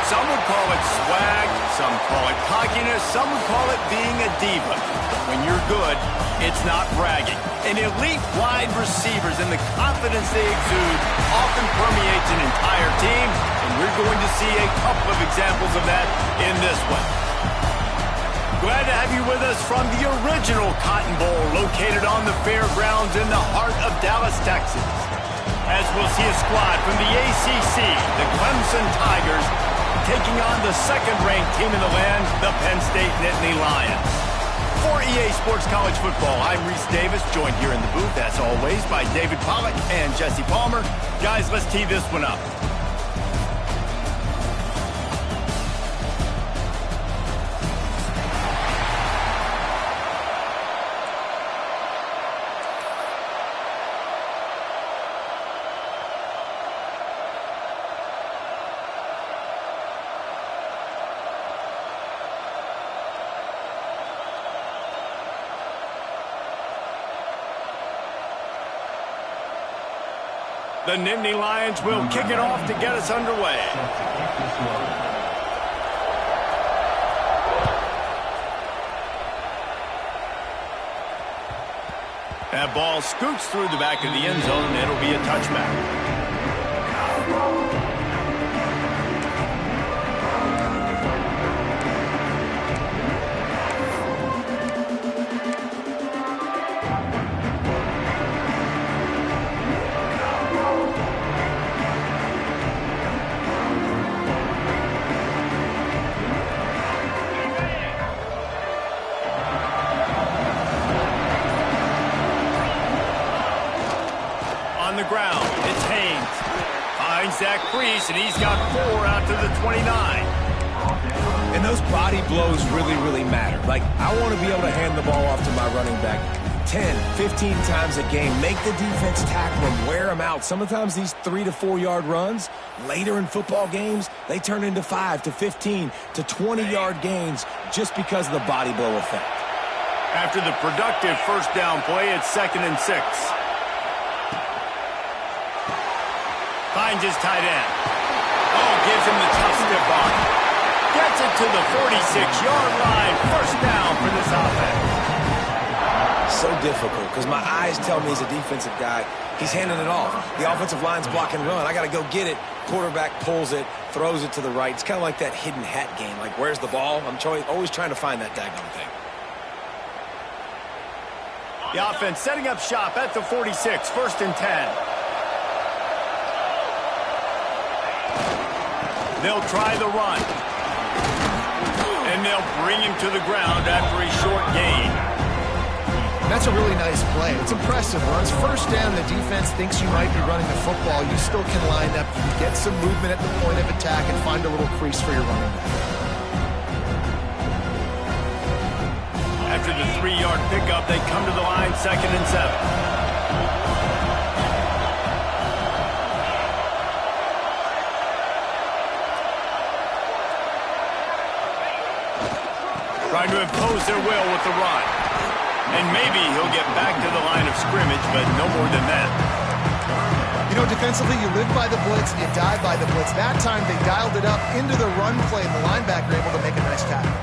Some would call it swag, some call it cockiness, some would call it being a diva. But when you're good, it's not bragging. And elite wide receivers and the confidence they exude often permeates an entire team, and we're going to see a couple of examples of that in this one. Glad to have you with us from the original Cotton Bowl located on the fairgrounds in the heart of Dallas, Texas. As we'll see a squad from the ACC, the Clemson Tigers, taking on the second-ranked team in the land, the Penn State Nittany Lions. For EA Sports College Football, I'm Reese Davis, joined here in the booth, as always, by David Pollack and Jesse Palmer. Guys, let's tee this one up. The Nittany Lions will kick it off to get us underway. That ball scoots through the back of the end zone, and it'll be a touchback. The ground, it's Haynes. Finds Zach Priest, and he's got 4 out to the 29. And those body blows really matter. Like, I want to be able to hand the ball off to my running back 10, 15 times a game. Make the defense tackle him, wear him out. Sometimes these 3 to 4 yard runs, later in football games, they turn into 5 to 15 to 20-yard gains just because of the body blow effect. After the productive first down play, it's 2nd and 6. Finds his tight end. Oh, gives him the tough stiff arm. Gets it to the 46-yard line. First down for this offense. So difficult because my eyes tell me he's a defensive guy. He's handing it off. The offensive line's block and run. I got to go get it. Quarterback pulls it, throws it to the right. It's kind of like that hidden hat game. Like, where's the ball? I'm always trying to find that daggone thing. The offense setting up shop at the 46. 1st and 10. They'll try the run. And they'll bring him to the ground after a short gain. That's a really nice play. It's impressive. Runs first down, the defense thinks you might be running the football. You still can line up. You can get some movement at the point of attack and find a little crease for your running back. After the 3-yard pickup, they come to the line 2nd and 7. Trying to impose their will with the run. And maybe he'll get back to the line of scrimmage, but no more than that. You know, defensively, you live by the blitz and you die by the blitz. That time, they dialed it up into the run play, and the linebacker able to make a nice tackle.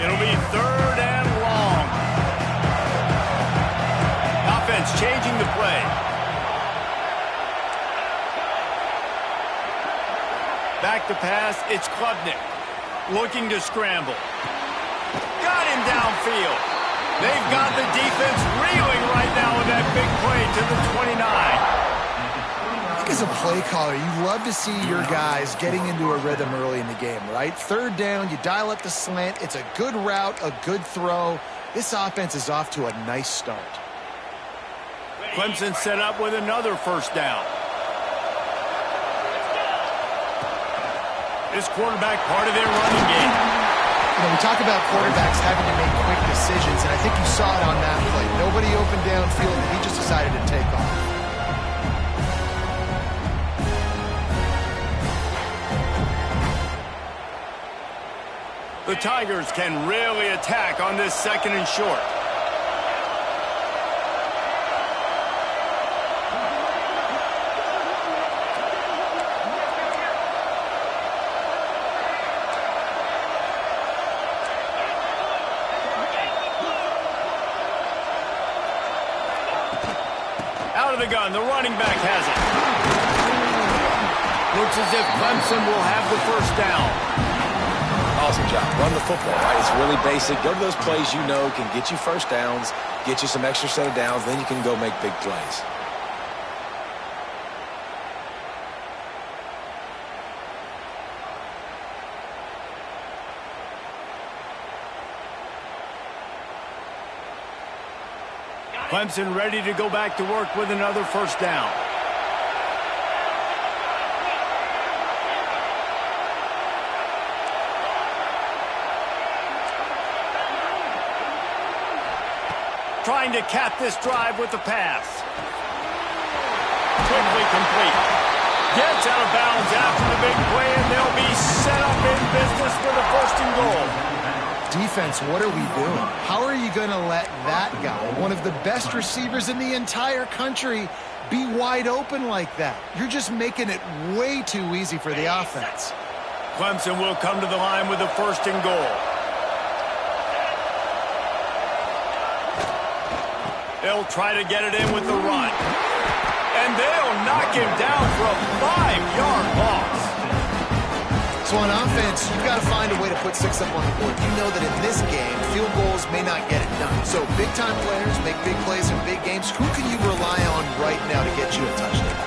It'll be 3rd and long. Offense changing the play. Back to pass, it's Klubnik. Looking to scramble. Got him downfield. They've got the defense reeling right now with that big play to the 29. I think as a play caller, you love to see your guys getting into a rhythm early in the game, right? 3rd down, you dial up the slant. It's a good route, a good throw. This offense is off to a nice start. Clemson set up with another first down. This quarterback part of their running game. You know, we talk about quarterbacks having to make quick decisions, and I think you saw it on that play. Nobody open downfield, and he just decided to take off. The Tigers can really attack on this 2nd and short. Out of the gun, the running back has it. Looks as if Clemson will have the 1st down. Awesome job. Run the football, right? It's really basic. Go to those plays you know can get you 1st downs, get you some extra set of downs, then you can go make big plays. Clemson ready to go back to work with another 1st down. Trying to cap this drive with the pass. Quickly complete. Gets out of bounds after the big play, and they'll be set up in business with a 1st and goal. Defense, what are we doing? How are you going to let that guy, one of the best receivers in the entire country, be wide open like that? You're just making it way too easy for the offense. Clemson will come to the line with a 1st and goal. They'll try to get it in with the run. And they'll knock him down for a 5-yard loss. So on offense, you've got to find a way to put 6 up on the board. You know that in this game, field goals may not get it done. So big-time players make big plays in big games. Who can you rely on right now to get you a touchdown?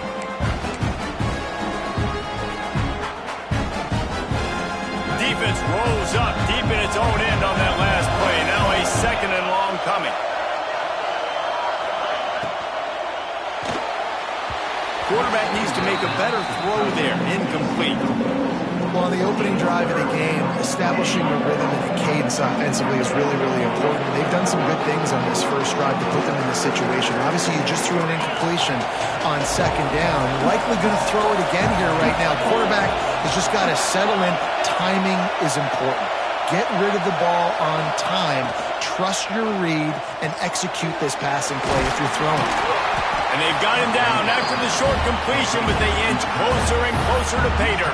Defense rose up deep in its own end on that last play. Now a 2nd and long coming. Quarterback needs to make a better throw there. Incomplete. Well, on the opening drive of the game, establishing a rhythm and a cadence offensively is really, really important. They've done some good things on this 1st drive to put them in this situation. Obviously, you just threw an incompletion on 2nd down. You're likely going to throw it again here right now. Quarterback has just got to settle in. Timing is important. Get rid of the ball on time. Trust your read and execute this passing play if you're throwing. And they've got him down after the short completion, but they inch closer and closer to pay dirt.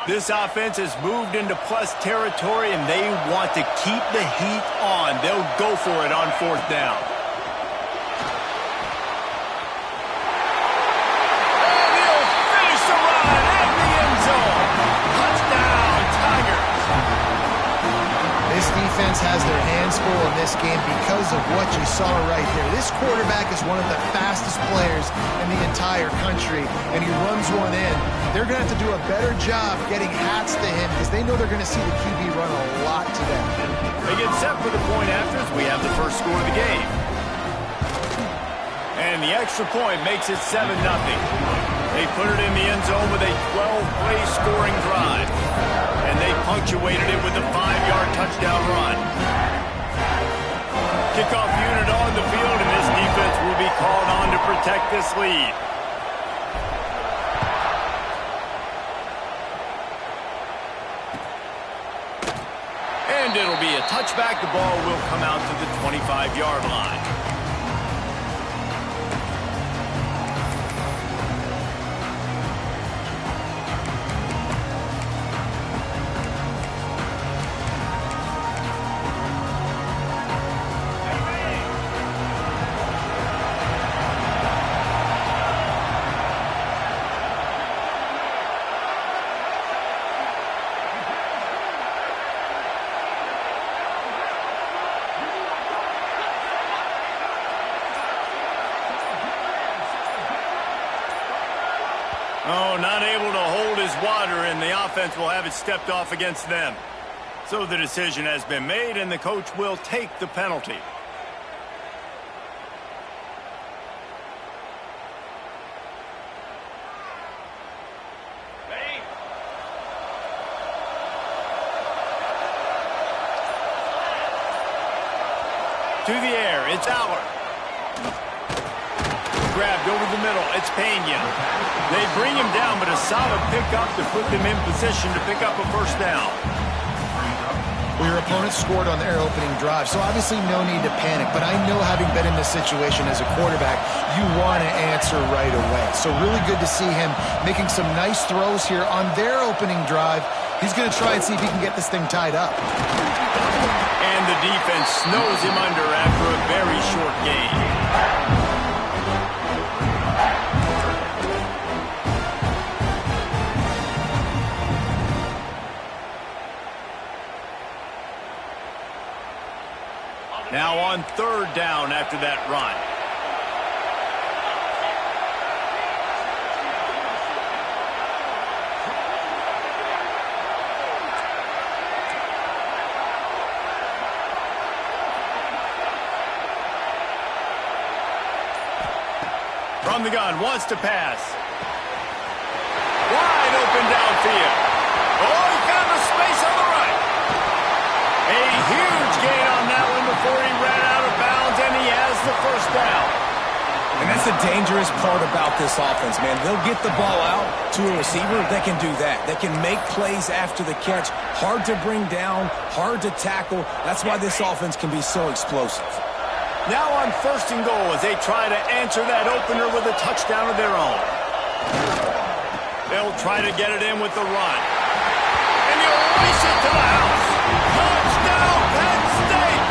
This offense has moved into plus territory, and they want to keep the heat on. They'll go for it on 4th down. And he'll finish the run in the end zone. Touchdown, Tigers. This defense has their hands full in this game because of what you saw right there. This quarterback is one of the fastest players in the entire country, and he runs one in. They're going to have to do a better job getting hats to him because they know they're going to see the QB run a lot today. They get set for the point after as we have the 1st score of the game. And the extra point makes it 7-0. They put it in the end zone with a 12-play scoring drive. And they punctuated it with a 5-yard touchdown run. Kickoff unit on the field, and this defense will be called on to protect this lead. And it'll be a touchback. The ball will come out to the 25-yard line. Oh, not able to hold his water, and the offense will have it stepped off against them. So the decision has been made, and the coach will take the penalty. To the air, it's Aller. Grabbed over the middle, it's Pena. They bring him down, but a solid pickup to put them in position to pick up a first down. Well, your opponent scored on their opening drive, so obviously no need to panic. But I know, having been in this situation as a quarterback, you want to answer right away. So really good to see him making some nice throws here on their opening drive. He's going to try and see if he can get this thing tied up. And the defense snows him under after a very short game. Now on third down after that run. From the gun, wants to pass. Wide open downfield. Oh, he found a space on the right. A huge gain on that one before he ran out of bounds, and he has the first down. And that's the dangerous part about this offense, man. They'll get the ball out to a receiver that can do that. They can make plays after the catch. Hard to bring down, hard to tackle. That's why this offense can be so explosive. Now on first and goal as they try to answer that opener with a touchdown of their own. They'll try to get it in with the run. And he'll release it to the house. Touchdown, Penn State!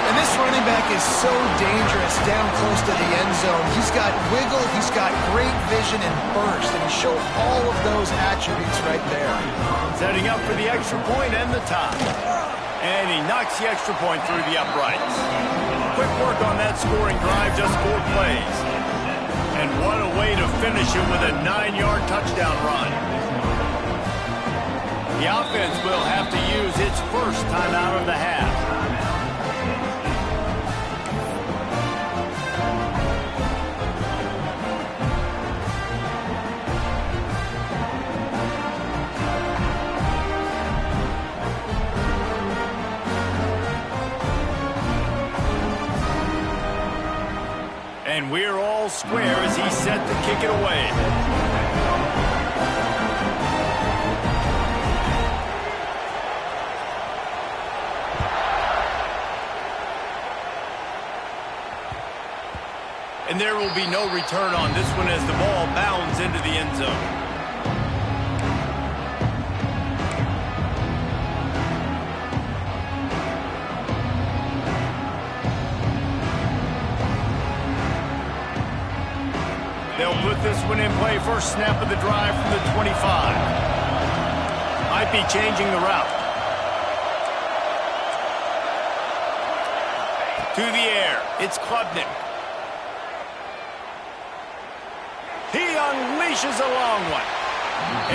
And this running back is so dangerous down close to the end zone. He's got wiggle, he's got great vision and burst, and he showed all of those attributes right there. Setting up for the extra point and the tie. And he knocks the extra point through the uprights. Quick work on that scoring drive, just 4 plays. And what a way to finish it with a 9-yard touchdown run. The offense will have to use its first timeout of the half. And we're all square as he's set to kick it away. And there will be no return on this one as the ball bounds into the end zone. They'll put this one in play. First snap of the drive from the 25. Might be changing the route. To the air. It's Klubnik. He unleashes a long one.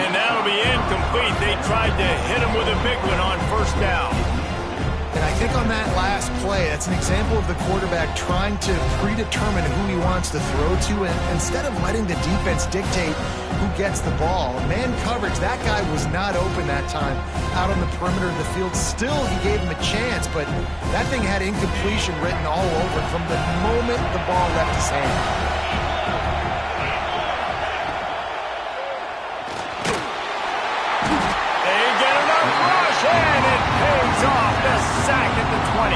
And that'll be incomplete. They tried to hit him with a big one on first down. And I think on that last play, that's an example of the quarterback trying to predetermine who he wants to throw to, and instead of letting the defense dictate who gets the ball. Man coverage, that guy was not open that time out on the perimeter of the field. Still, he gave him a chance, but that thing had incompletion written all over it from the moment the ball left his hand. And it pays off, the sack at the 20.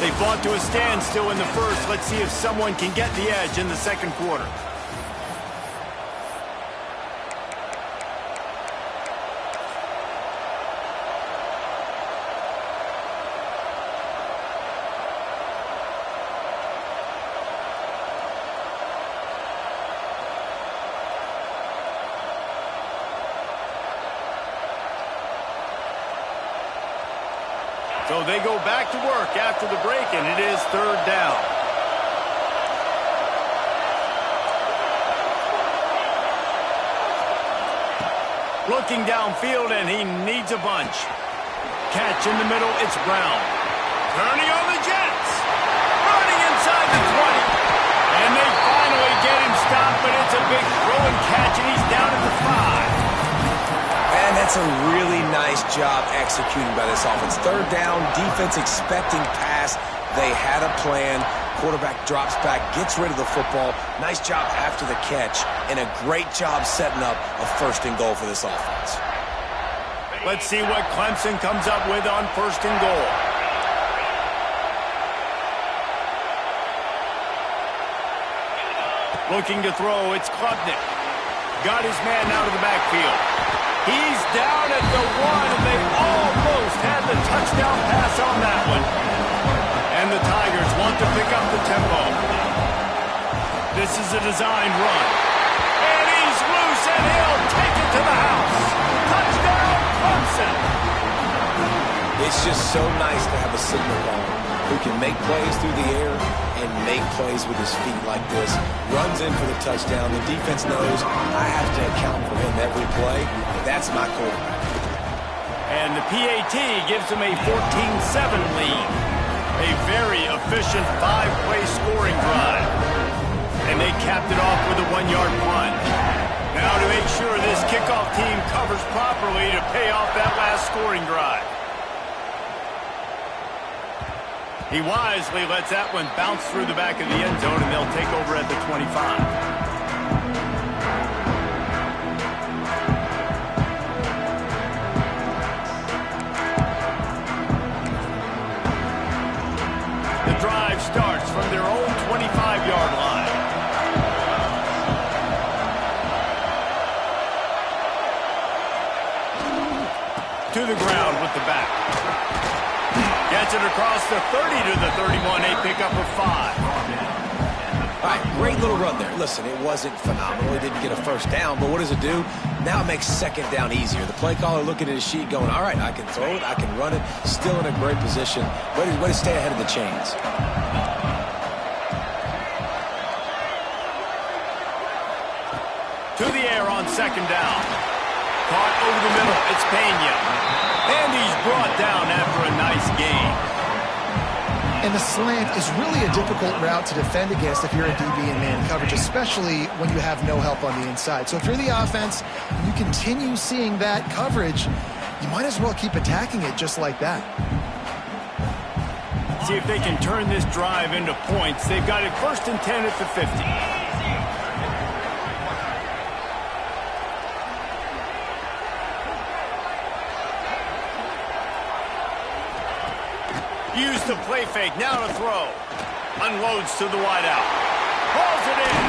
They fought to a standstill in the first. Let's see if someone can get the edge in the second quarter. So they go back to work after the break, and it is third down. Looking downfield, and he needs a bunch. Catch in the middle, it's Brown. Turning on the Jets. Running inside the 20. And they finally get him stopped, but it's a big throw and catch, and he's down at the 5. That's a really nice job executing by this offense. Third down, defense expecting pass. They had a plan. Quarterback drops back, gets rid of the football. Nice job after the catch, and a great job setting up a first and goal for this offense. Let's see what Clemson comes up with on first and goal. Looking to throw, it's Klubnik. Got his man out of the backfield. He's down at the 1, and they almost had the touchdown pass on that one. And the Tigers want to pick up the tempo. This is a designed run. And he's loose, and he'll take it to the house. Touchdown, Clemson. It's just so nice to have a signal caller who can make plays through the air and make plays with his feet like this. Runs in for the touchdown. The defense knows I have to account for him every play. That's my quarterback. And the PAT gives him a 14-7 lead. A very efficient 5-play scoring drive. And they capped it off with a 1-yard punt. Now to make sure this kickoff team covers properly to pay off that last scoring drive. He wisely lets that one bounce through the back of the end zone, and they'll take over at the 25. The drive starts from their own 25-yard line. To the ground with the back. Gets it across the 30 to the 31. A pickup of 5. All right, great little run there. Listen, it wasn't phenomenal. He didn't get a first down, but what does it do? Now it makes second down easier. The play caller looking at his sheet going, all right, I can throw it, I can run it. Still in a great position. Way to stay ahead of the chains. To the air on second down. Caught over the middle. It's Pena. And he's brought down after a nice gain. And the slant is really a difficult route to defend against if you're a DB in man coverage, especially when you have no help on the inside. So if you're the offense and you continue seeing that coverage, you might as well keep attacking it just like that. See if they can turn this drive into points. They've got it 1st and 10 at the 50. Use the play fake, now to throw. Unloads to the wideout. Hauls it in.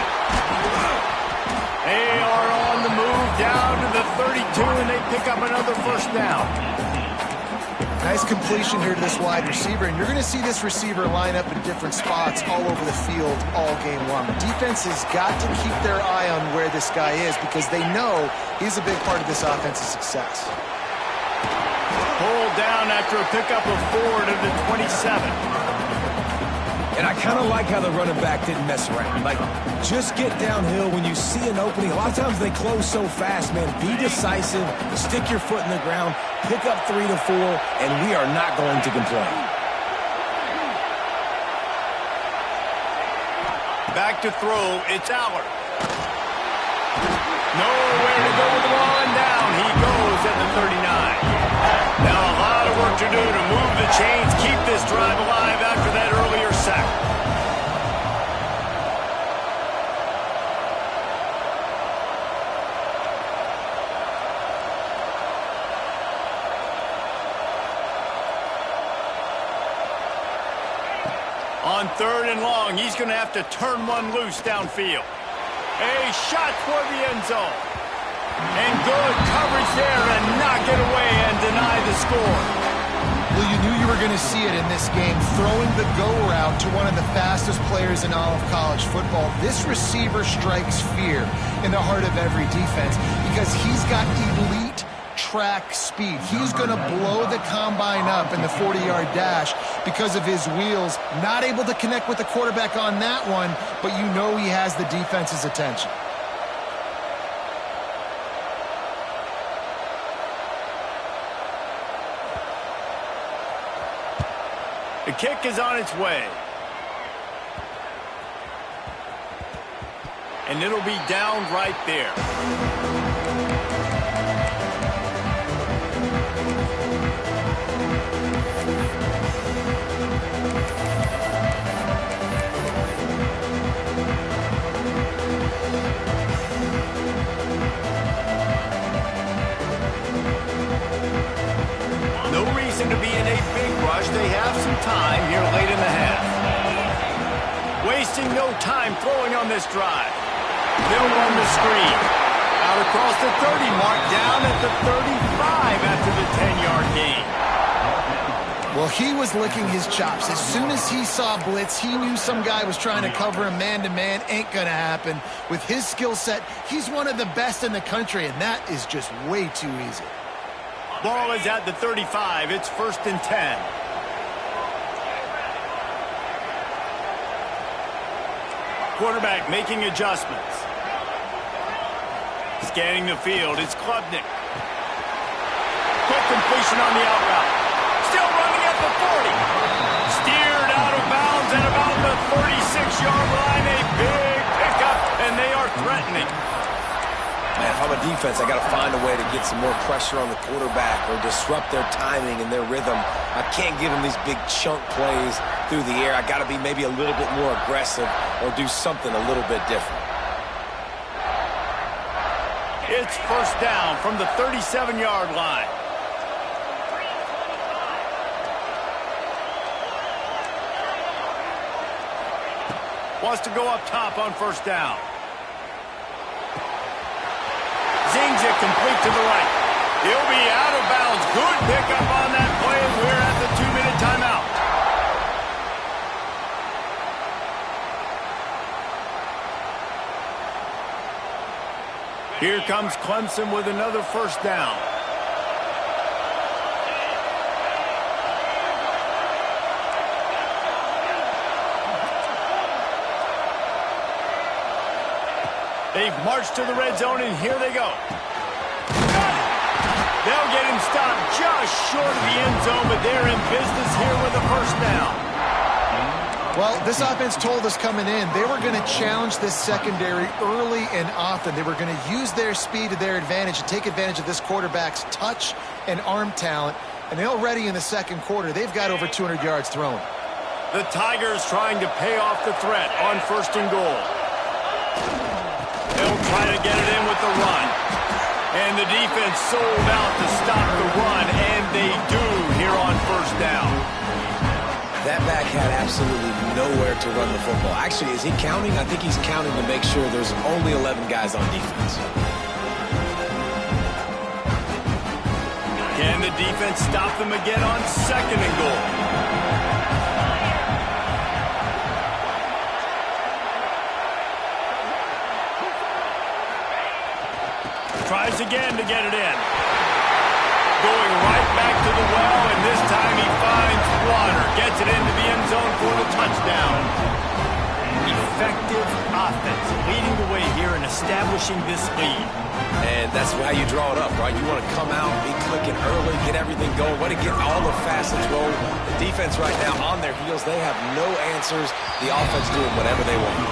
They are on the move down to the 32, and they pick up another first down. Nice completion here to this wide receiver, and you're going to see this receiver line up in different spots all over the field all game long. The defense has got to keep their eye on where this guy is because they know he's a big part of this offense's success. Pulled down after a pickup of 4 to the 27. And I kind of like how the running back didn't mess around. Like, just get downhill when you see an opening. A lot of times they close so fast, man. Be decisive, stick your foot in the ground, pick up 3 to 4, and we are not going to complain. Back to throw, it's Allard. Nowhere to go with the ball, and down he goes at the 39. Now a lot of work to do to move the chains, keep this drive alive after that earlier sack. On 3rd and long, he's going to have to turn one loose downfield. A shot toward the end zone. And good coverage there to knock it away and deny the score. Well, you knew you were going to see it in this game, throwing the go route to one of the fastest players in all of college football. This receiver strikes fear in the heart of every defense because he's got elite track speed. He's going to blow the combine up in the 40-yard dash because of his wheels. Not able to connect with the quarterback on that one, but you know he has the defense's attention. The kick is on its way. And it'll be down right there. wasting no time throwing on this drive. They'll run the screen. Out across the 30 mark, down at the 35 after the 10-yard gain. Well, he was licking his chops. As soon as he saw blitz, he knew some guy was trying to cover him man-to-man. Ain't gonna happen. With his skill set, he's one of the best in the country, and that is just way too easy. Ball is at the 35. It's 1st and 10. Quarterback making adjustments. Scanning the field, it's Klubnik. Quick completion on the out route. Still running at the 40. Steered out of bounds at about the 36-yard line. A big pickup, and they are threatening. Man, if I'm a defense, I got to find a way to get some more pressure on the quarterback or disrupt their timing and their rhythm. I can't give them these big chunk plays through the air. I got to be maybe a little bit more aggressive or do something a little bit different. It's 1st down from the 37-yard line. Wants to go up top on 1st down. Zings it complete to the right. He'll be out of bounds. Good pickup on that play. We're at the 2-minute timeout. Here comes Clemson with another 1st down. They've marched to the red zone, and here they go. They'll get him stopped just short of the end zone, but they're in business here with a 1st down. Well, this offense told us coming in they were going to challenge this secondary early and often. They were going to use their speed to their advantage and take advantage of this quarterback's touch and arm talent. And already in the 2nd quarter, they've got over 200 yards thrown. The Tigers trying to pay off the threat on 1st and goal. They'll try to get it in with the run. And the defense sold out to stop the run, and they do here on 1st down. That back had absolutely nowhere to run the football. Actually, is he counting? I think he's counting to make sure there's only 11 guys on defense. Can the defense stop them again on 2nd and goal? Tries again to get it in. Going right back to the well, and this time he finds water. Gets it into the end zone for the touchdown. Effective offense leading the way here and establishing this lead. And that's how you draw it up, right? You want to come out, be clicking early, get everything going, want to get all the facets rolling. The defense right now on their heels, they have no answers. The offense doing whatever they want.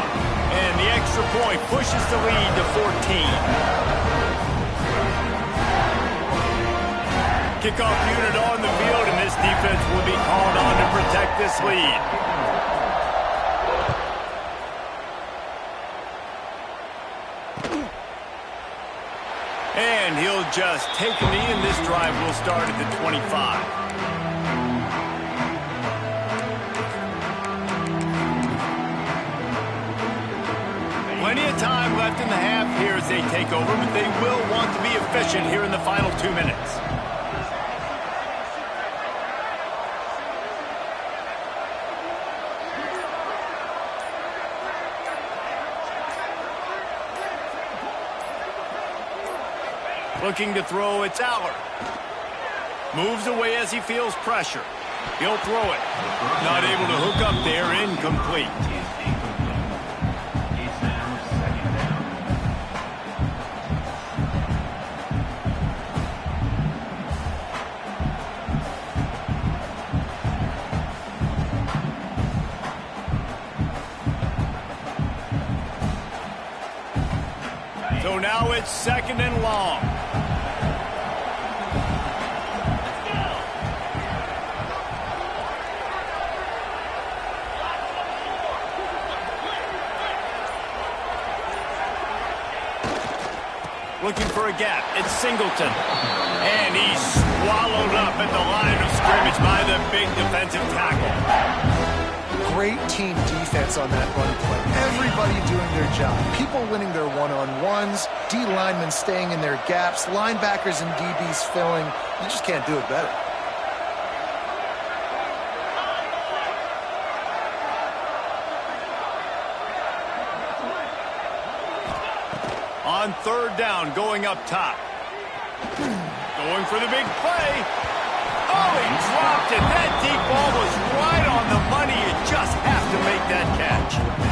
And the extra point pushes the lead to 14. Kickoff unit on the field, and this defense will be called on to protect this lead. And he'll just take a knee, and this drive will start at the 25. Plenty of time left in the half here as they take over, but they will want to be efficient here in the final 2 minutes. Looking to throw, it's Aller. Moves away as he feels pressure. He'll throw it. Not able to hook up there, incomplete. So now it's 2nd and long. Looking for a gap. It's Singleton. And he's swallowed up at the line of scrimmage by the big defensive tackle. great team defense on that run play. Everybody doing their job. People winning their one-on-ones, D linemen staying in their gaps, linebackers and DBs filling. You just can't do it better. On third down, going up top. Going for the big play. Oh, he dropped it. That deep ball was right on the money. You just have to make that catch.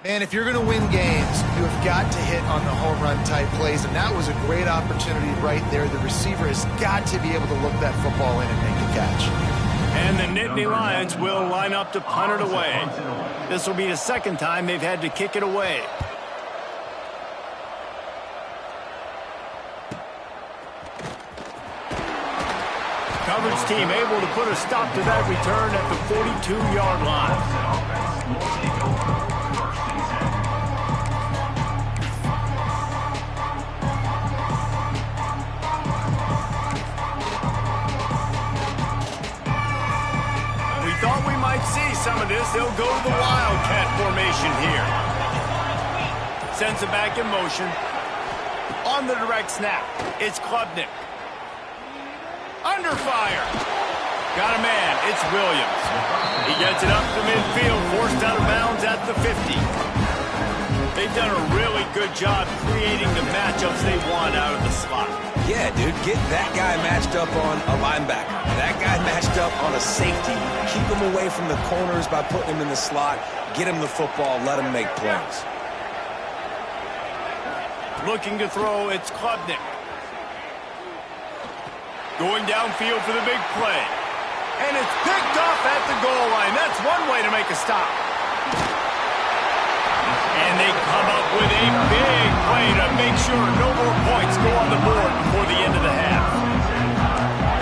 Man, if you're going to win games, you have got to hit on the home run type plays, and that was a great opportunity right there. The receiver has got to be able to look that football in and make the catch. And the Nittany Lions will line up to punt it away. This will be the second time they've had to kick it away. Coverage team able to put a stop to that return at the 42-yard line. Some of this, they'll go to the Wildcat formation here. Sends it back in motion. On the direct snap, it's Klubnik. Under fire. Got a man, it's Williams. He gets it up to midfield, forced out of bounds at the 50. They've done a really good job creating the matchups they want out of the slot. Yeah, dude, get that guy matched up on a linebacker. That guy matched up on a safety. Keep him away from the corners by putting him in the slot. Get him the football, let him make plays. Looking to throw, it's Klubnik. Going downfield for the big play. And it's picked off at the goal line. That's one way to make a stop. And they come up with a big play to make sure no more points go on the board before the end of the half.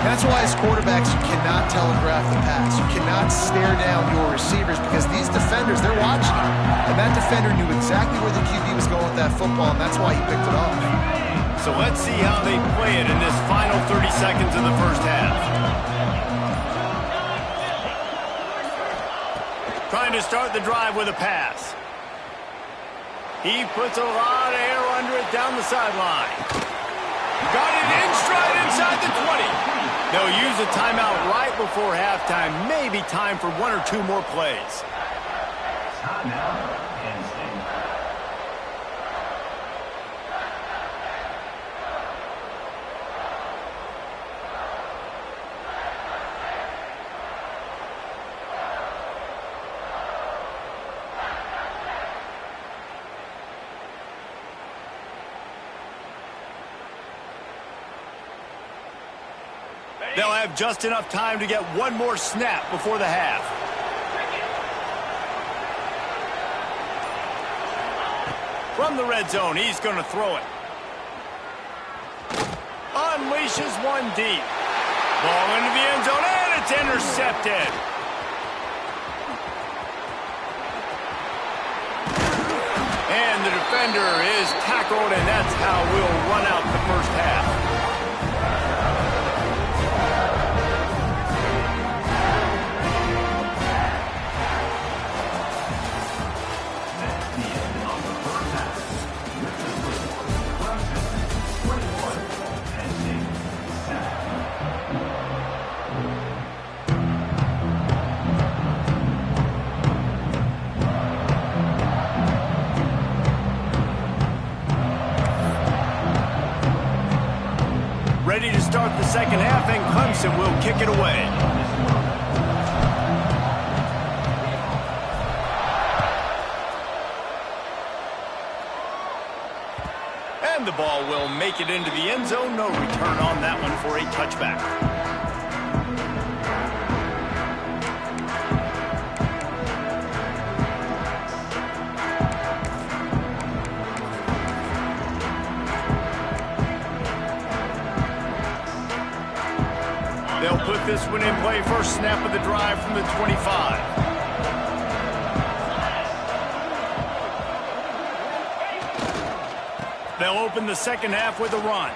That's why as quarterbacks you cannot telegraph the pass. You cannot stare down your receivers because these defenders, they're watching you. And that defender knew exactly where the QB was going with that football, and that's why he picked it off. So let's see how they play it in this final 30 seconds of the first half. Trying to start the drive with a pass. He puts a lot of air under it down the sideline. Got it in stride inside the 20. They'll use a timeout right before halftime. Maybe time for one or two more plays. Timeout. They'll have just enough time to get one more snap before the half. From the red zone, he's going to throw it. Unleashes one deep. Ball into the end zone, and it's intercepted. defender is tackled, and that's how we'll run out the first half. Ready to start the second half, and Clemson will kick it away. And the ball will make it into the end zone. No return on that one for a touchback. They'll put this one in play. First snap of the drive from the 25. They'll open the second half with a run.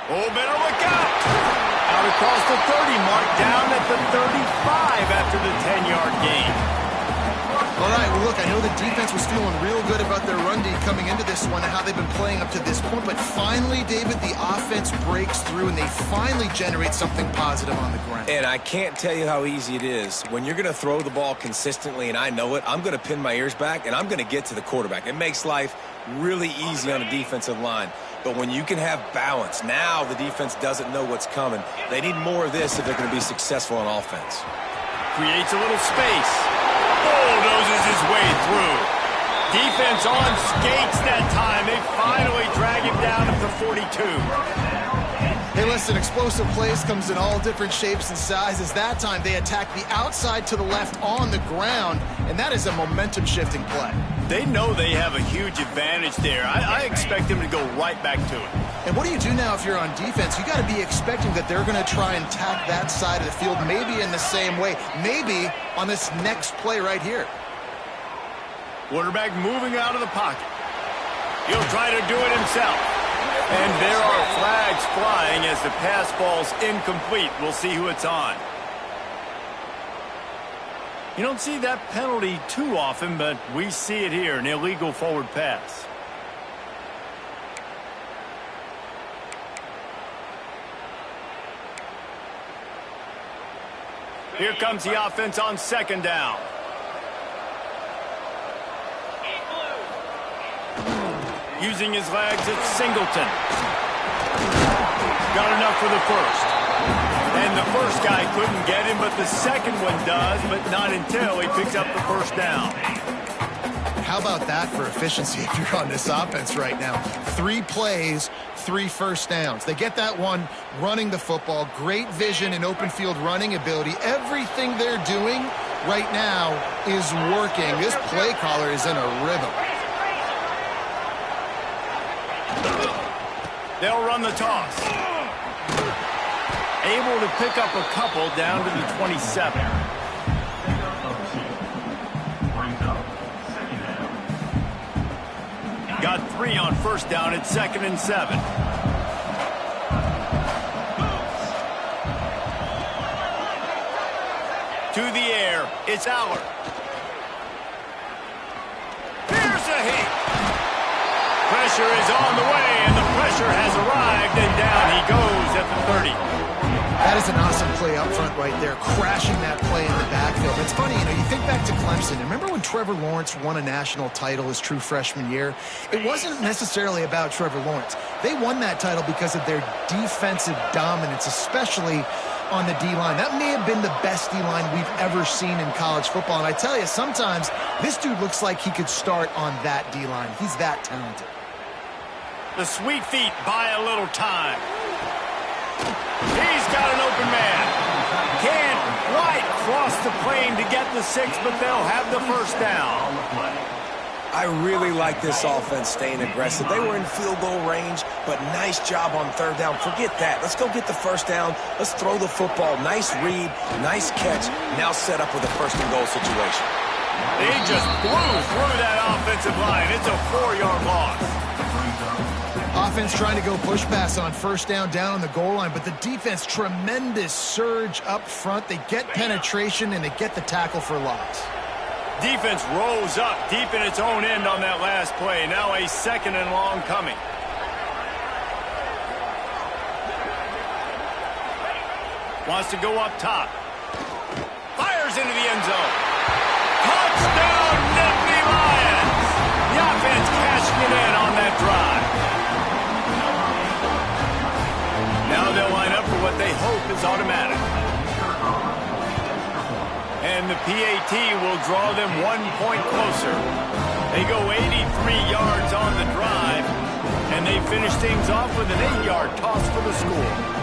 Oh, better look out. Out across the 30 mark, down at the 35 after the 10-yard gain. All right, well, look, I know the defense was feeling real good about their run D coming into this one and how they've been playing up to this point, but finally, David, the offense breaks through and they finally generate something positive on the ground. And I can't tell you how easy it is. When you're going to throw the ball consistently, and I know it, I'm going to pin my ears back, and I'm going to get to the quarterback. It makes life really easy on the defensive line. But when you can have balance, now the defense doesn't know what's coming. They need more of this if they're going to be successful on offense. Creates a little space. Bulldozes his way through. Defense on skates that time. They finally drag him down at the 42. Hey, listen, explosive plays comes in all different shapes and sizes. That time they attack the outside to the left on the ground, and that is a momentum-shifting play. They know they have a huge advantage there. I expect them to go right back to it. And what do you do now if you're on defense? You got to be expecting that they're going to try and attack that side of the field, maybe in the same way, maybe on this next play right here. Quarterback moving out of the pocket. He'll try to do it himself. And there are flags flying as the pass falls incomplete. We'll see who it's on. You don't see that penalty too often, but we see it here, an illegal forward pass. Here comes the offense on second down. Using his legs, it's Singleton. Got enough for the first. And the first guy couldn't get him, but the second one does, but not until he picks up the first down. How about that for efficiency if you're on this offense right now? 3 plays, 3 first downs. They get that one running the football. Great vision and open field running ability. Everything they're doing right now is working. This play caller is in a rhythm. They'll run the toss. Able to pick up a couple down to the 27. Got 3 on first down at 2nd and 7. To the air, it's Aller. Here's a hit. Pressure is on the way, and the pressure has arrived, and down he goes at the 30. That is an awesome play up front right there, crashing that play in the backfield. It's funny, you think back to Clemson. Remember when Trevor Lawrence won a national title his true freshman year? It wasn't necessarily about Trevor Lawrence. They won that title because of their defensive dominance, especially on the D-line. That may have been the best D-line we've ever seen in college football. And I tell you, sometimes this dude looks like he could start on that D-line. He's that talented. The sweet feet buy a little time. He's got an open man. Can't quite cross the plane to get the 6, but they'll have the first down. I really like this offense staying aggressive. They were in field goal range, but nice job on third down. Forget that. Let's go get the first down. Let's throw the football. Nice read, nice catch. Now set up with a first and goal situation. They just blew through that offensive offensive line. It's a 4-yard loss. Offense trying to go push pass on first down on the goal line, but the defense, tremendous surge up front. They get penetration, and they get the tackle for loss. Defense rolls up deep in its own end on that last play. Now a 2nd and long coming. Wants to go up top. Fires into the end zone. Touchdown, Nittany Lions! The offense cashing it in on that drive. Now they'll line up for what they hope is automatic. And the PAT will draw them 1 point closer. They go 83 yards on the drive, and they finish things off with an 8-yard toss for the score.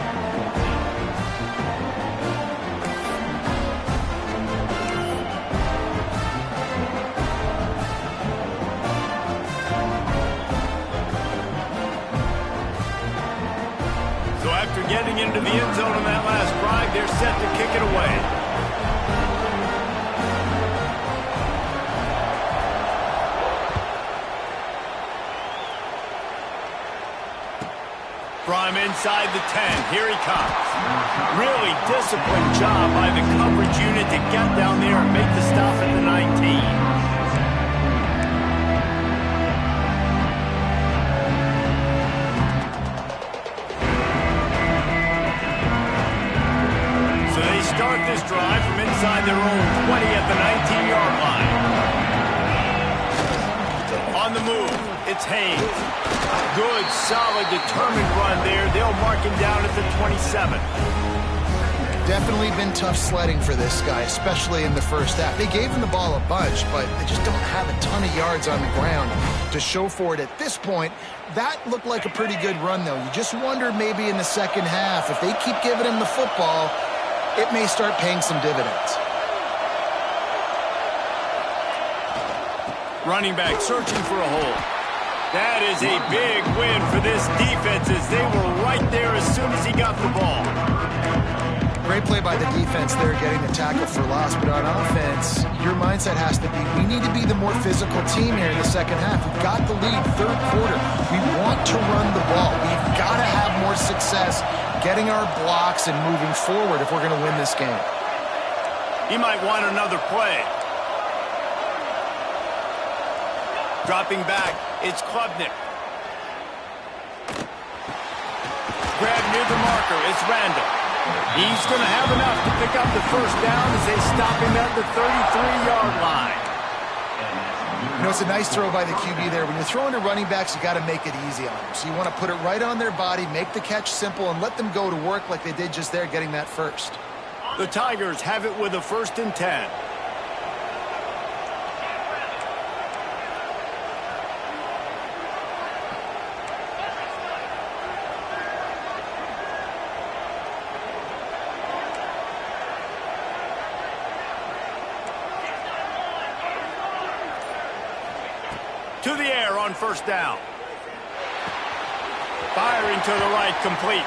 After getting into the end zone on that last drive, they're set to kick it away. From inside the 10, here he comes. Really disciplined job by the coverage unit to get down there and make the stop at the 19. Start this drive from inside their own 20 at the 19-yard line. On the move, it's Haynes. Good, solid, determined run there. They'll mark him down at the 27. Definitely been tough sledding for this guy, especially in the first half. They gave him the ball a bunch, but they just don't have a ton of yards on the ground to show for it at this point. That looked like a pretty good run, though. You just wonder maybe in the second half, if they keep giving him the football, it may start paying some dividends. Running back searching for a hole. That is a big win for this defense as they were right there as soon as he got the ball. Great play by the defense there, getting the tackle for loss. But on offense, your mindset has to be, we need to be the more physical team here in the second half. We've got the lead, third quarter. We want to run the ball. We've got to have more success getting our blocks and moving forward if we're going to win this game. He might want another play. Dropping back, it's Klubnik. Grab near the marker, it's Randall. He's going to have enough to pick up the first down as they stop him at the 33-yard line. You know, it's a nice throw by the QB there. When you're throwing to running backs, you got to make it easy on them. So you want to put it right on their body, make the catch simple, and let them go to work like they did just there, getting that first. The Tigers have it with a 1st and 10. To the air on first down. Firing to the right, complete.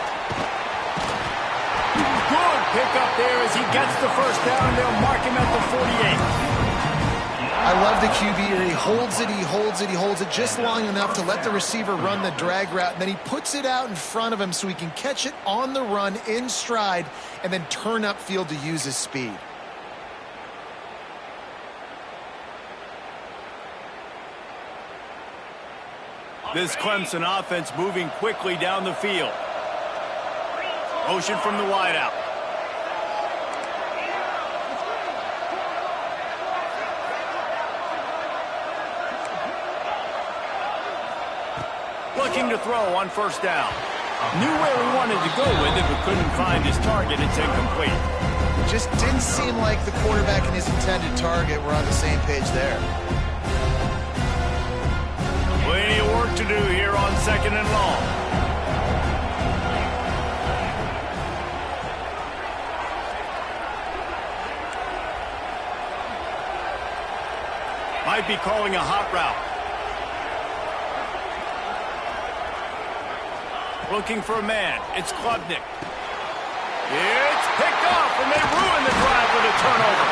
Good pickup there as he gets the first down. They'll mark him at the 48. I love the QB here. He holds it, he holds it, he holds it just long enough to let the receiver run the drag route. And then he puts it out in front of him so he can catch it on the run in stride and then turn upfield to use his speed. This Clemson offense moving quickly down the field. Motion from the wideout. Looking to throw on first down. Knew where he wanted to go with it, but couldn't find his target. It's incomplete. Just didn't seem like the quarterback and his intended target were on the same page there. Plenty of work to do here on 2nd and long. Might be calling a hot route. Looking for a man. It's Klubnik. It's picked off, and they ruin the drive with a turnover.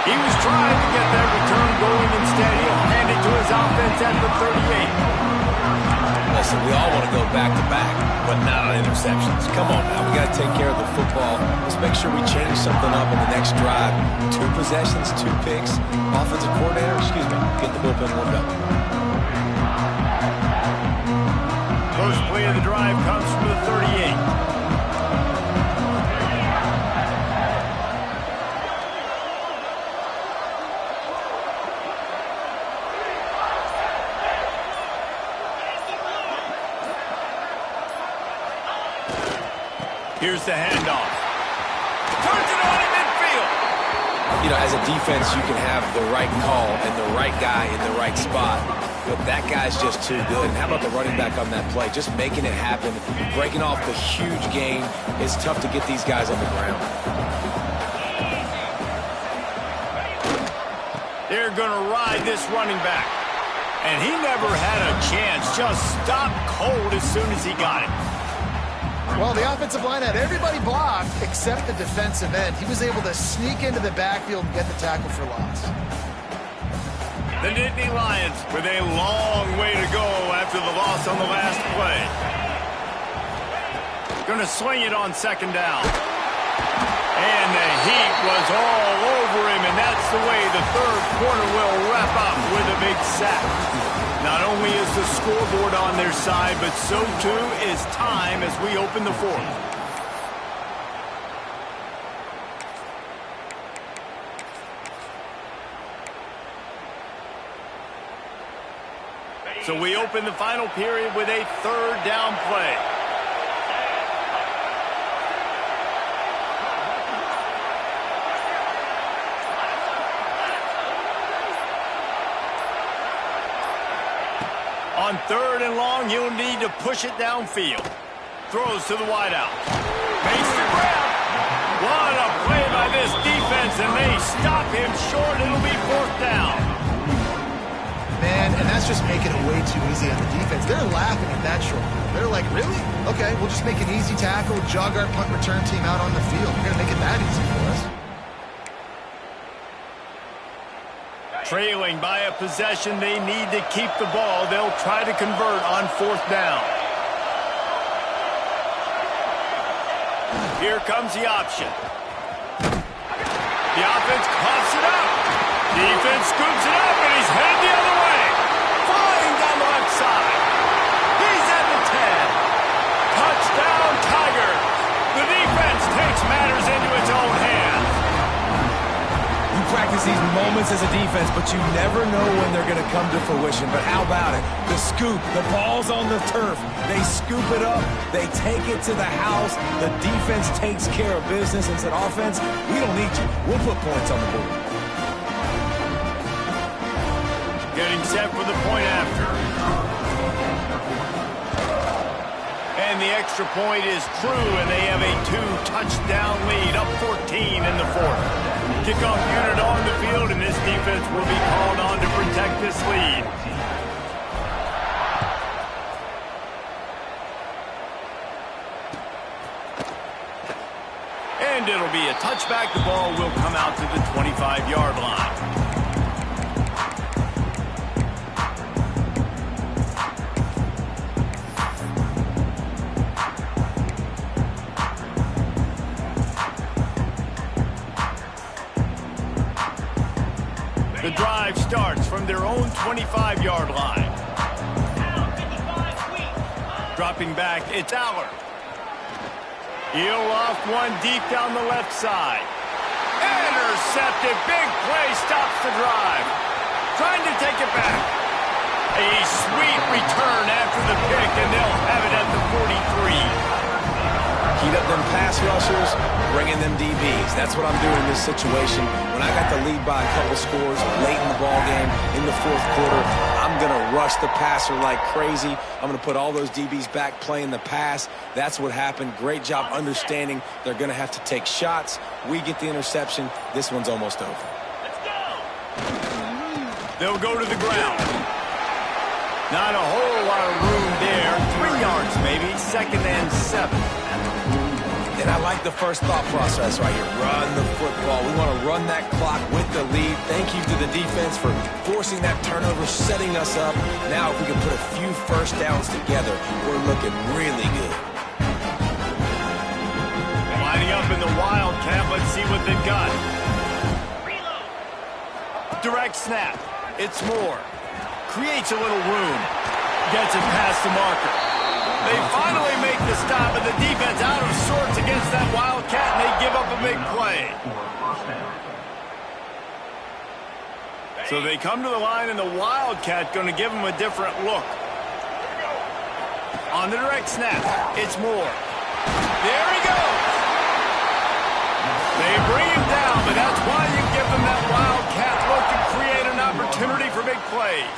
He was trying to get that return going instead. He'll hand hand it to his offense at the 38. Listen, we all want to go back-to-back, but not on interceptions. Come on now, we got to take care of the football. Let's make sure we change something up in the next drive. 2 possessions, 2 picks. Offensive coordinator, get the bullpen warmed up. First play of the drive comes from the 38. Here's the handoff. Turns it on in midfield. You know, as a defense, you can have the right call and the right guy in the right spot. But that guy's just too good. And how about the running back on that play? Just making it happen, breaking off the huge gain. It's tough to get these guys on the ground. They're going to ride this running back. And he never had a chance. Just stopped cold as soon as he got it. Well, the offensive line had everybody blocked except the defensive end. He was able to sneak into the backfield and get the tackle for loss. The Nittany Lions with a long way to go after the loss on the last play. Going to swing it on second down. And the heat was all over him, and that's the way the third quarter will wrap up with a big sack. Not only is the scoreboard on their side, but so too is time as we open the fourth. So we open the final period with a third down play. On third and long, he'll need to push it downfield. Throws to the wideout. Makes the grab. What a play by this defense, and they stop him short. It'll be fourth down. Man, and that's just making it way too easy on the defense. They're laughing at that short. They're like, really? Okay, we'll just make an easy tackle, jog our punt return team out on the field. We're going to make it that easy for us. Trailing by a possession, they need to keep the ball. They'll try to convert on fourth down. Here comes the option. The offense coughs it up. Defense scoops it up, and he's headed the other way. Flying down the left side. He's at the 10. Touchdown, Tiger. The defense takes matters into its own hands. You practice these moments as a defense, but you never know when they're going to come to fruition. But how about it? The scoop, the ball's on the turf. They scoop it up. They take it to the house. The defense takes care of business and said, offense, we don't need you. We'll put points on the board. Getting set for the point after. And the extra point is true, and they have a 2-touchdown lead, up 14 in the fourth. Kickoff unit on the field, and this defense will be called on to protect this lead. And it'll be a touchback. The ball will come out to the 25-yard line. The drive starts from their own 25-yard line. Dropping back, it's Aller. He'll off one deep down the left side. Intercepted. Big play stops the drive. Trying to take it back. A sweet return after the pick, and they'll have it at the 43. Heat up them pass rushers, bring in them DBs. That's what I'm doing in this situation. When I got the lead by a couple scores late in the ball game, in the fourth quarter, I'm going to rush the passer like crazy. I'm going to put all those DBs back playing the pass. That's what happened. Great job understanding they're going to have to take shots. We get the interception. This one's almost over. They'll go to the ground. Not a whole lot of room there. 3 yards maybe. 2nd and 7. And I like the first thought process right here. Run the football. We want to run that clock with the lead. Thank you to the defense for forcing that turnover, setting us up. Now if we can put a few first downs together, we're looking really good. Lining up in the Wildcat. Let's see what they've got. Direct snap. It's Moore. Creates a little room. Gets it past the marker. They finally make the stop, and the defense out of sorts against that Wildcat, and they give up a big play. So they come to the line, and the Wildcat going to give them a different look. On the direct snap, it's Moore. There he goes. They bring him down, but that's why you give them that Wildcat look to create an opportunity for big plays.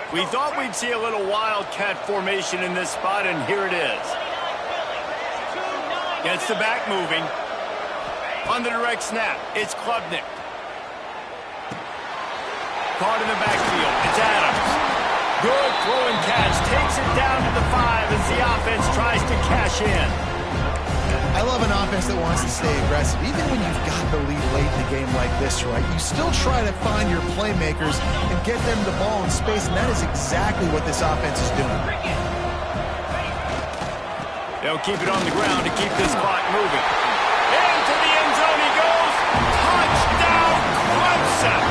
We thought we'd see a little Wildcat formation in this spot, and here it is. Gets the back moving. On the direct snap, it's Klubnik. Caught in the backfield, it's Adams. Good throw and catch, takes it down to the 5 as the offense tries to cash in. I love an offense that wants to stay aggressive. Even when you've got the lead late in the game like this, right, you still try to find your playmakers and get them the ball in space, and that is exactly what this offense is doing. They'll keep it on the ground to keep this clock moving. Into the end zone he goes. Touchdown, Clemson.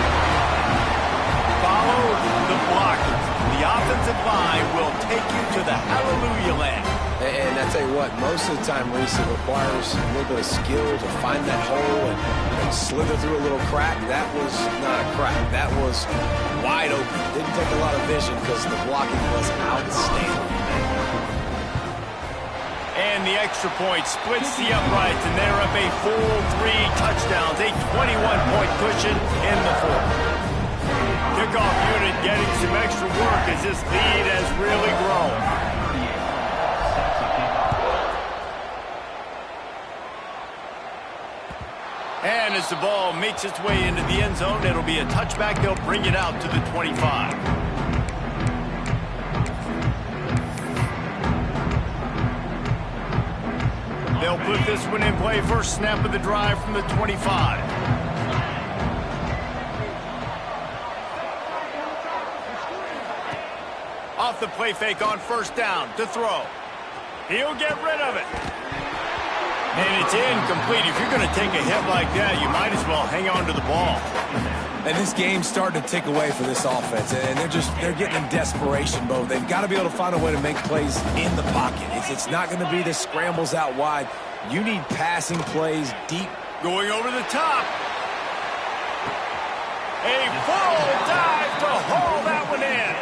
Follow the blockers. The offensive line will take you to the hallelujah land. And I tell you what, most of the time, Reese, it requires a little bit of skill to find that hole and slither through a little crack. That was not a crack. That was wide open. Didn't take a lot of vision because the blocking was outstanding. And the extra point splits the uprights, and they're up a full 3 touchdowns, a 21-point cushion in the fourth. Kickoff unit getting some extra work as this lead has really grown. And as the ball makes its way into the end zone, it'll be a touchback. They'll bring it out to the 25. They'll put this one in play. First snap of the drive from the 25. Off the play fake on first down to throw. He'll get rid of it. And it's incomplete. If you're going to take a hit like that, you might as well hang on to the ball. And this game's starting to tick away for this offense, and they're getting in desperation mode. They've got to be able to find a way to make plays in the pocket. It's not going to be the scrambles out wide. You need passing plays deep. Going over the top. A full dive to haul that one in.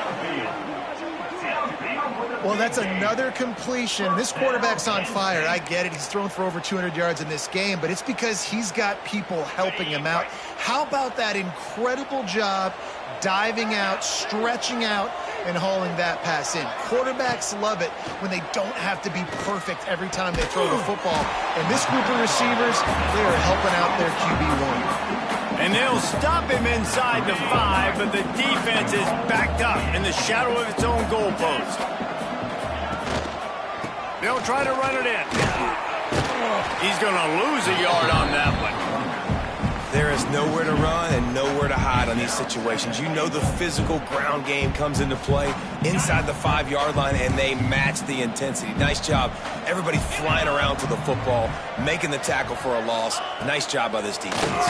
Well, that's another completion. This quarterback's on fire. I get it. He's thrown for over 200 yards in this game, but it's because he's got people helping him out. How about that incredible job diving out, stretching out, and hauling that pass in? Quarterbacks love it when they don't have to be perfect every time they throw the football. And this group of receivers, they are helping out their QB1. And they'll stop him inside the 5, but the defense is backed up in the shadow of its own goalpost. They'll try to run it in. He's going to lose a yard on that one. There is nowhere to run and nowhere to hide on these situations. You know the physical ground game comes into play inside the 5-yard line, and they match the intensity. Nice job. Everybody flying around to the football, making the tackle for a loss. Nice job by this defense.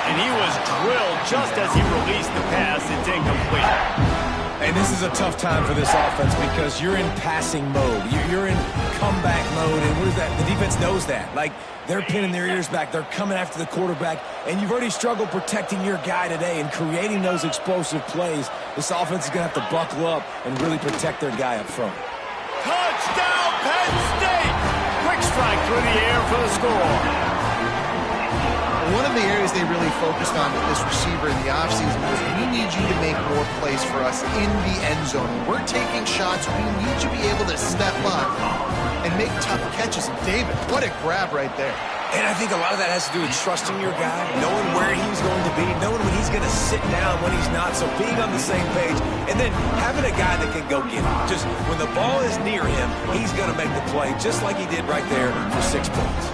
And he was drilled just as he released the pass. It's incomplete. And this is a tough time for this offense because you're in passing mode. You're in comeback mode, and what is that? The defense knows that. Like, they're pinning their ears back. They're coming after the quarterback, and you've already struggled protecting your guy today and creating those explosive plays. This offense is going to have to buckle up and really protect their guy up front. Touchdown, Penn State! Quick strike through the air for the score. One of the areas they really focused on with this receiver in the offseason was we need you to make more plays for us in the end zone. When we're taking shots, we need you to be able to step up and make tough catches. And David, what a grab right there. And I think a lot of that has to do with trusting your guy, knowing where he's going to be, knowing when he's he's going to sit down when he's not. So being on the same page and then having a guy that can go get it. Just when the ball is near him, he's going to make the play just like he did right there for 6 points.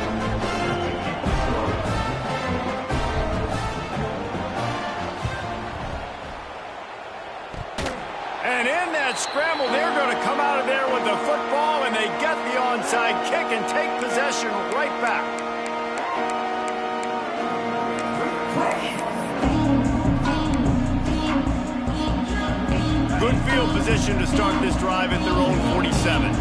And in that scramble, they're going to come out of there with the football, and they get the onside kick and take possession right back. Good field position to start this drive at their own 47.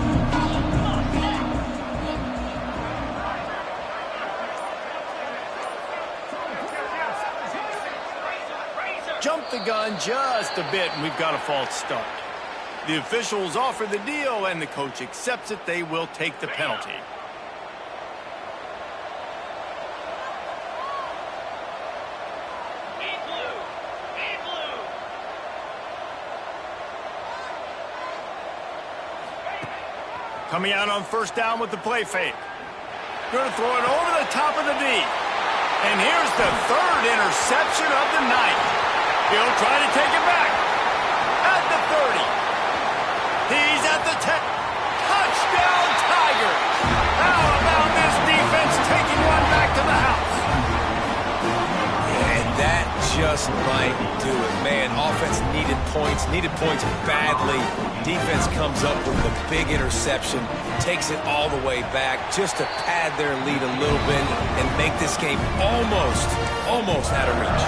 Jump the gun just a bit, and we've got a false start. The officials offer the deal, and the coach accepts it. They will take the penalty. Coming out on first down with the play fake. Going to throw it over the top of the D. And here's the third interception of the night. He'll try to take it back. At the 30. He's at the 10. Touchdown, Tigers. How about this defense taking one back to the house? And that just might do it. Man, offense needed points badly. Defense comes up with the big interception, takes it all the way back just to pad their lead a little bit and make this game almost out of reach.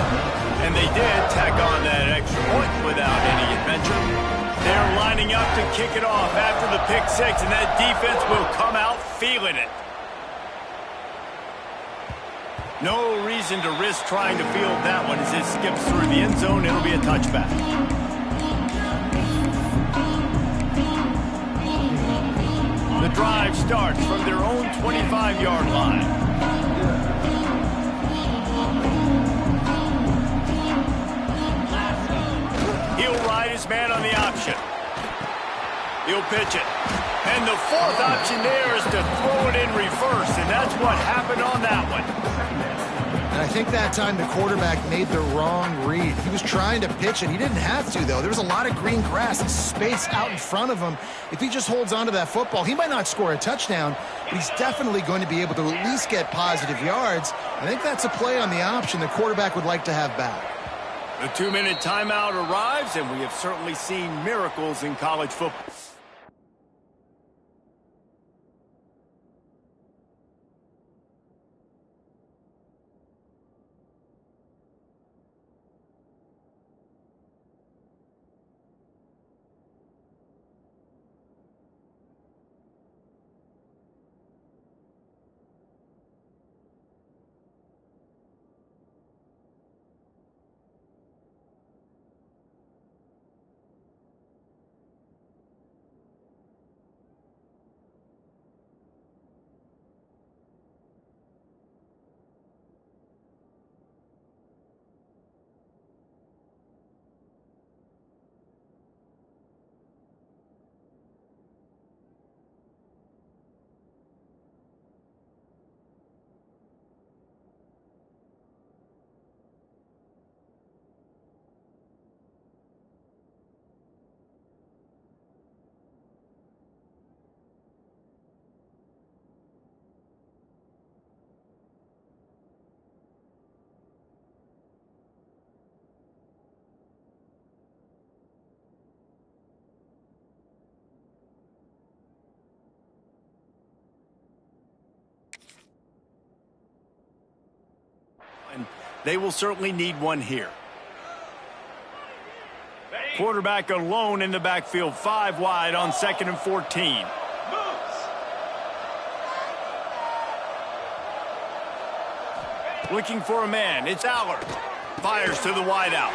And they did tack on that extra point without any adventure. They're lining up to kick it off after the pick six, and that defense will come out feeling it. No reason to risk trying to field that one as it skips through the end zone. It'll be a touchback. The drive starts from their own 25-yard line. He'll ride his man on the option. He'll pitch it. And the fourth option there is to throw it in reverse, and that's what happened on that one. And I think that time the quarterback made the wrong read. He was trying to pitch it. He didn't have to, though. There was a lot of green grass and space out in front of him. If he just holds on to that football, he might not score a touchdown, but he's definitely going to be able to at least get positive yards. I think that's a play on the option the quarterback would like to have back. The 2-minute timeout arrives, and we have certainly seen miracles in college football. And they will certainly need one here. Quarterback alone in the backfield, 5 wide on 2nd and 14. Looking for a man. It's Allard. Fires to the wideout.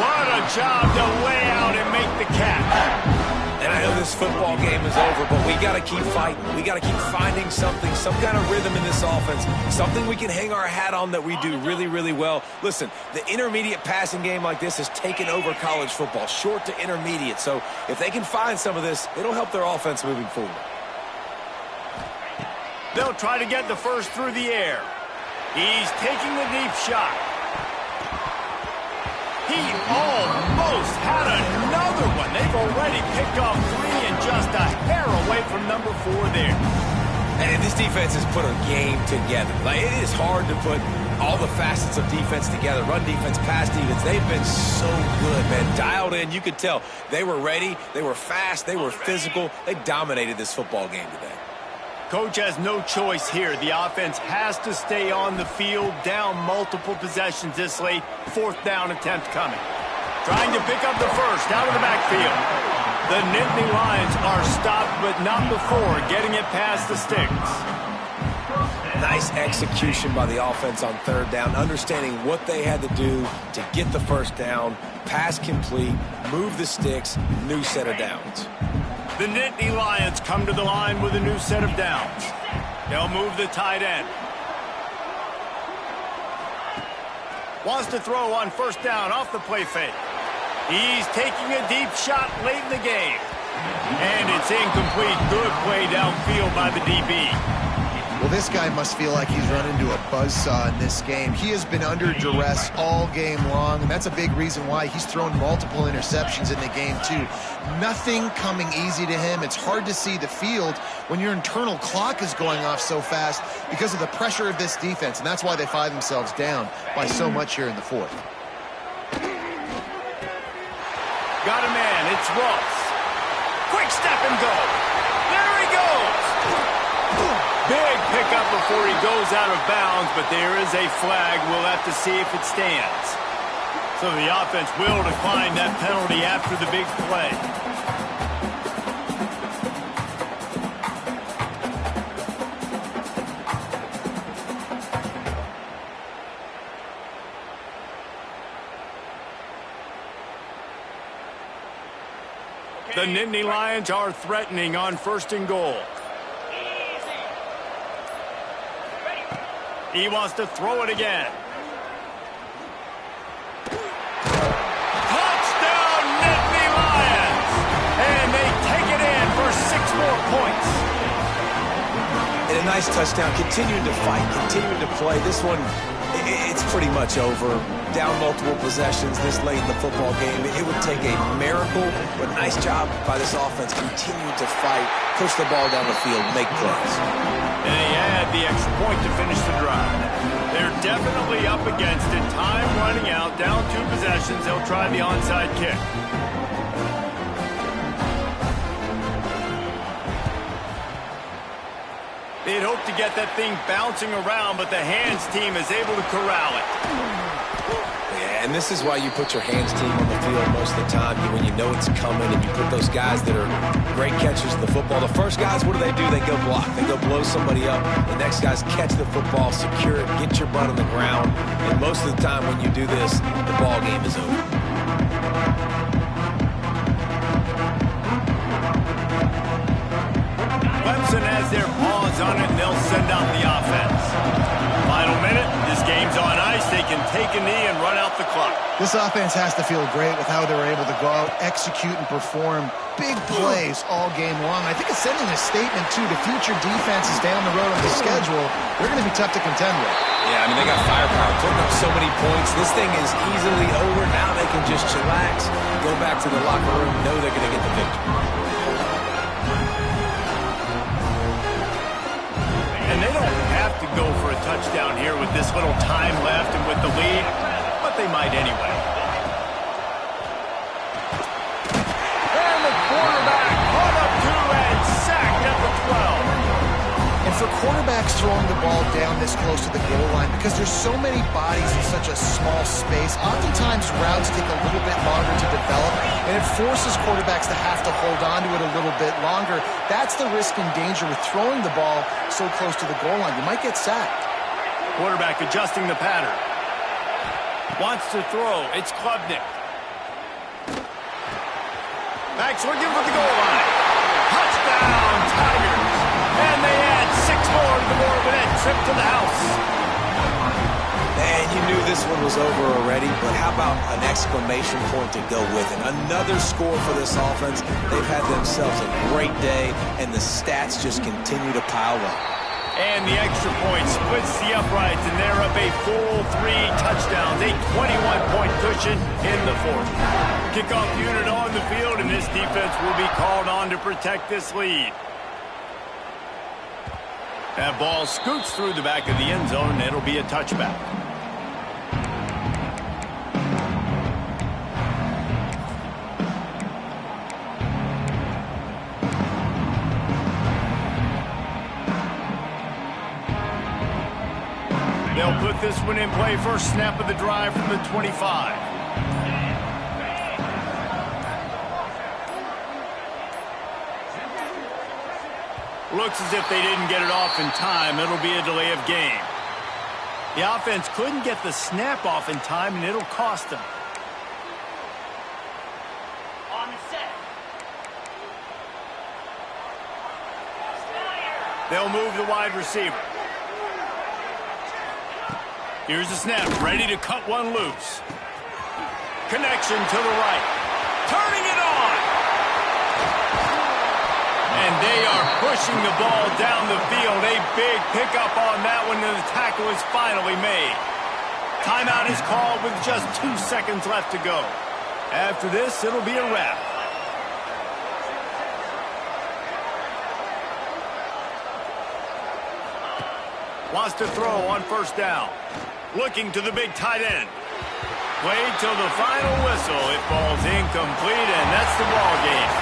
What a job to lay out and make the catch. And I know this football game is over, but we got to keep fighting. We got to keep finding something, some kind of rhythm in this offense, something we can hang our hat on that we do really, really well. Listen, the intermediate passing game like this has taken over college football, short to intermediate. So if they can find some of this, it'll help their offense moving forward. They'll try to get the first through the air. He's taking the deep shot. He almost had another one. They've already picked off 3 and just a hair away from number 4 there. And this defense has put a game together. Like, it is hard to put all the facets of defense together. Run defense, pass defense. They've been so good, man. Dialed in. You could tell they were ready. They were fast. They were physical. They dominated this football game today. Coach has no choice here. The offense has to stay on the field, down multiple possessions this late. 4th down attempt coming. Trying to pick up the first out of the backfield. The Nittany Lions are stopped, but not before getting it past the sticks. Nice execution by the offense on 3rd down, understanding what they had to do to get the first down, pass complete, move the sticks, new set of downs. The Nittany Lions come to the line with a new set of downs. They'll move the tight end. Wants to throw on 1st down off the play fake. He's taking a deep shot late in the game. And it's incomplete. Good play downfield by the DB. Well, this guy must feel like he's run into a buzzsaw in this game. He has been under duress all game long, and that's a big reason why he's thrown multiple interceptions in the game, too. Nothing coming easy to him. It's hard to see the field when your internal clock is going off so fast because of the pressure of this defense, and that's why they find themselves down by so much here in the 4th. Got a man. It's Ross. Quick step and go. There he goes. Big pickup before he goes out of bounds, but there is a flag. We'll have to see if it stands. So the offense will decline that penalty after the big play. The Nittany Lions are threatening on 1st and goal. He wants to throw it again. Touchdown, Nittany Lions! And they take it in for 6 more points. And a nice touchdown. Continuing to fight, continuing to play. This one, it's pretty much over. Down multiple possessions this late in the football game. It would take a miracle, but nice job by this offense continuing to fight, push the ball down the field, make plays. And they add the extra point to finish the drive. They're definitely up against it. Time running out, down 2 possessions. They'll try the onside kick. They'd hope to get that thing bouncing around, but the hands team is able to corral it. Yeah, and this is why you put your hands team on the field most of the time when you know it's coming, and you put those guys that are great catchers of the football. The first guys, what do? They go block. They go blow somebody up. The next guys catch the football, secure it, get your butt on the ground. And most of the time when you do this, the ball game is over. Clemson has their paws on it, and they'll send out the offense. Final minute, this game's on ice. They can take a knee and run out the clock. This offense has to feel great with how they were able to go out, execute, and perform big plays all game long. I think it's sending a statement, too, to future defenses down the road on the schedule. They're going to be tough to contend with. Yeah, I mean, they got firepower, putting up so many points. This thing is easily over. Now they can just chillax, go back to the locker room, know they're going to get the victory. And they don't have to go for a touchdown here with this little time left and with the lead, but they might anyway. And the quarterback caught up 2 and sacked at the 12. And for quarterbacks throwing the ball down this close to the goal line, because there's so many bodies in such a small space, oftentimes routes take a little bit longer to develop, and it forces quarterbacks to have to hold on to it a little bit longer. That's the risk and danger with throwing the ball so close to the goal line. You might get sacked. Quarterback adjusting the pattern. Wants to throw. It's Klubnik. Backs looking for the goal line. Touchdown, Tigers. And they add 6 more to the board with that trip to the house. And you knew this one was over already, but how about an exclamation point to go with it? Another score for this offense. They've had themselves a great day, and the stats just continue to pile up. And the extra point splits the uprights, and they're up a full 3 touchdowns, a 21-point cushion in the fourth. Kickoff unit on the field, and this defense will be called on to protect this lead. That ball scoots through the back of the end zone, and it'll be a touchback. They'll put this one in play. First snap of the drive from the 25. Looks as if they didn't get it off in time. It'll be a delay of game. The offense couldn't get the snap off in time, and it'll cost them. On the set. They'll move the wide receiver. Here's the snap, ready to cut one loose. Connection to the right. Turning it on. And they are pushing the ball down the field. A big pickup on that one, and the tackle is finally made. Timeout is called with just 2 seconds left to go. After this, it'll be a wrap. Wants to throw on first down. Looking to the big tight end. Played till the final whistle. It falls incomplete, and that's the ball game.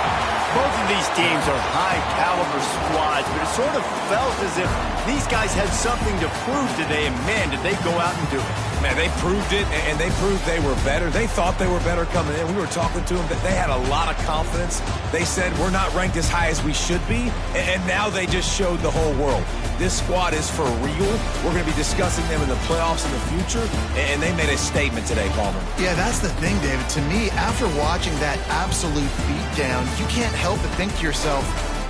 Both of these teams are high-caliber squads, but it sort of felt as if these guys had something to prove today, and man, did they go out and do it. Man, they proved it, and they proved they were better. They thought they were better coming in. We were talking to them that they had a lot of confidence. They said, we're not ranked as high as we should be, and now they just showed the whole world. This squad is for real. We're going to be discussing them in the playoffs in the future, and they made a statement today, Palmer. Yeah, that's the thing, David. To me, after watching that absolute beatdown, you can't help but think to yourself,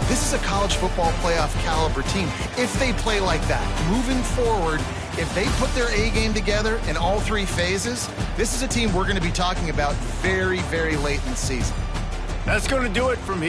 this is a college football playoff caliber team. If they play like that, moving forward, if they put their A game together in all 3 phases, this is a team we're going to be talking about very, very late in the season. That's going to do it from here.